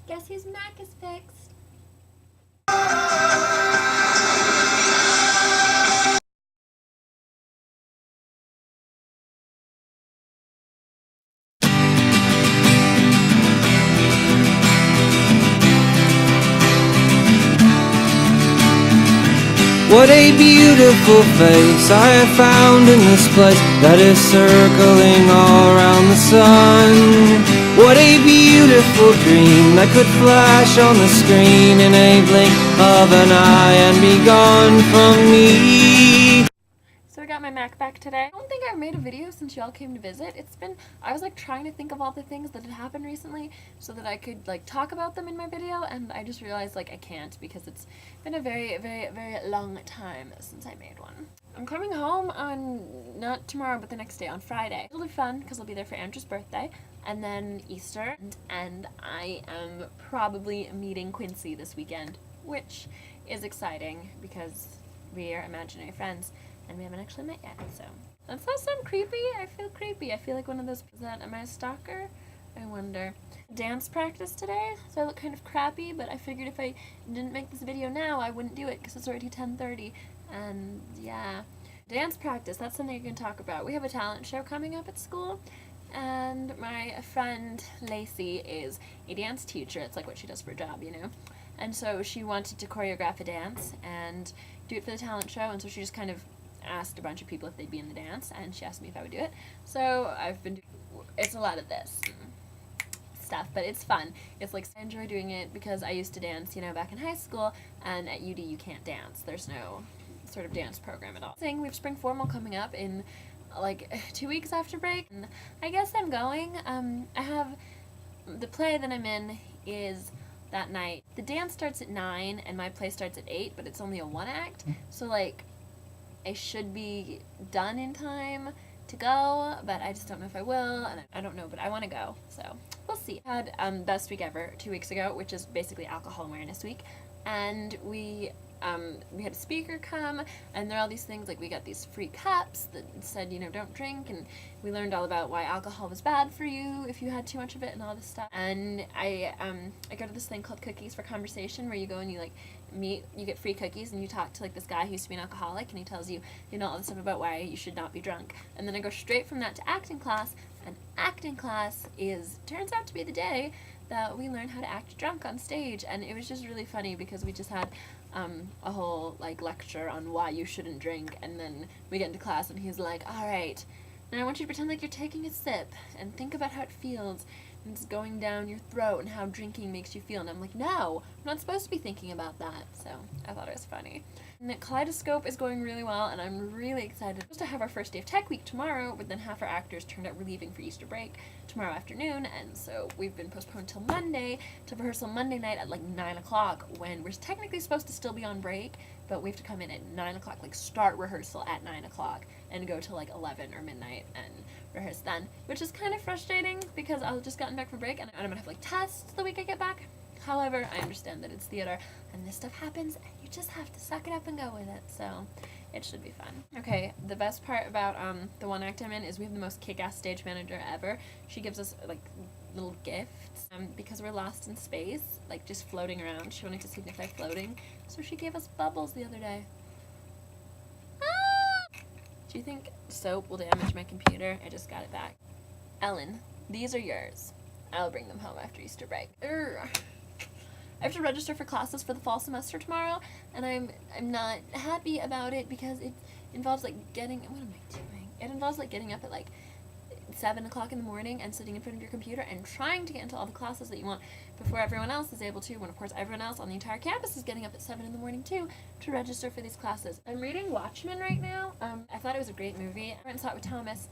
Guess whose Mac is fixed? What a beautiful face I have found in this place that is circling all around the sun. What a beautiful dream that could flash on the screen in a blink of an eye and be gone from me. So I got my Mac back today. I don't think I've made a video since y'all came to visit. I was like trying to think of all the things that had happened recently so that I could like talk about them in my video, and I just realized like I can't because it's been a very, very, very long time since I made one. I'm coming home on, not tomorrow, but the next day, on Friday. It'll be fun because I'll be there for Andrew's birthday and then Easter, and I am probably meeting Quincy this weekend, which is exciting because we are imaginary friends and we haven't actually met yet, so. Does that sound creepy? I feel creepy. I feel like one of those, am I a stalker? I wonder. Dance practice today, so I look kind of crappy, but I figured if I didn't make this video now, I wouldn't do it because it's already 10:30, and yeah. Dance practice, that's something I can talk about. We have a talent show coming up at school, and my friend Lacey is a dance teacher. It's like what she does for a job, you know? And so she wanted to choreograph a dance and do it for the talent show, and so she just kind of asked a bunch of people if they'd be in the dance, and she asked me if I would do it. So I've been it's a lot of this stuff, but it's fun. It's like, I enjoy doing it because I used to dance, you know, back in high school, and at UD you can't dance. There's no sort of dance program at all. We have spring formal coming up in like 2 weeks after break, and I guess I'm going. I have the play that I'm in is that night. The dance starts at 9 and my play starts at 8, but it's only a 1-act, so like I should be done in time to go, but I just don't know if I will, and I don't know, but I want to go, so we'll see. I had Best Week Ever 2 weeks ago, which is basically Alcohol Awareness Week, and we had a speaker come, and there are all these things, like we got these free cups that said, you know, don't drink, and we learned all about why alcohol was bad for you if you had too much of it and all this stuff. And I go to this thing called Cookies for Conversation, where you go and you like you get free cookies and you talk to like this guy who used to be an alcoholic, and he tells you, you know, all this stuff about why you should not be drunk. And then I go straight from that to acting class, and acting class turns out to be the day that we learn how to act drunk on stage, and it was just really funny because we just had a whole like lecture on why you shouldn't drink, and then we get into class and he's like, all right, now I want you to pretend like you're taking a sip and think about how it feels, and it's going down your throat and how drinking makes you feel. And I'm like, no, I'm not supposed to be thinking about that. So I thought it was funny. And the Kaleidoscope is going really well, and I'm really excited. We're supposed to have our first day of tech week tomorrow, but then half our actors turned out we're leaving for Easter break tomorrow afternoon, and so we've been postponed till Monday to rehearsal Monday night at like 9 o'clock, when we're technically supposed to still be on break, but we have to come in at 9 o'clock, like start rehearsal at 9 o'clock and go till like 11 or midnight and rehearse then, which is kind of frustrating because I've just gotten back from break and I'm gonna have like tests the week I get back. However, I understand that it's theater and this stuff happens and you just have to suck it up and go with it, so it should be fun. Okay, the best part about the one act I'm in is we have the most kick-ass stage manager ever. She gives us like little gifts because we're lost in space, like just floating around. She wanted to signify floating, so she gave us bubbles the other day. Ah! Do you think soap will damage my computer? I just got it back. Ellen, these are yours. I'll bring them home after Easter break. I have to register for classes for the fall semester tomorrow, and I'm not happy about it because it involves like what am I doing? It involves like getting up at like 7 o'clock in the morning and sitting in front of your computer and trying to get into all the classes that you want before everyone else is able to, when of course everyone else on the entire campus is getting up at 7 in the morning too to register for these classes. I'm reading Watchmen right now. I thought it was a great movie. I went and saw it with Thomas,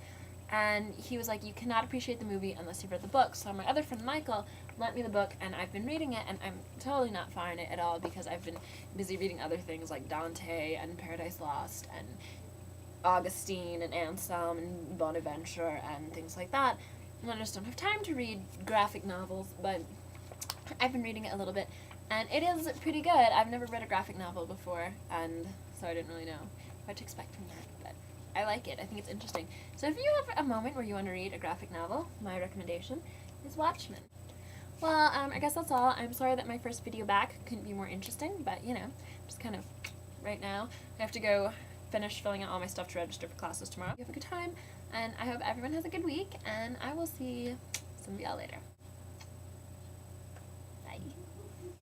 and he was like, you cannot appreciate the movie unless you've read the book. So my other friend Michael lent me the book, and I've been reading it, and I'm totally not fine it at all because I've been busy reading other things like Dante and Paradise Lost and Augustine and Anselm and Bonaventure and things like that, and I just don't have time to read graphic novels, but I've been reading it a little bit, and it is pretty good. I've never read a graphic novel before, and so I didn't really know what to expect from that, but I like it. I think it's interesting. So if you have a moment where you want to read a graphic novel, my recommendation is Watchmen. Well, I guess that's all. I'm sorry that my first video back couldn't be more interesting, but you know, just kind of right now. I have to go finish filling out all my stuff to register for classes tomorrow. You have a good time, and I hope everyone has a good week, and I will see some of y'all later. Bye.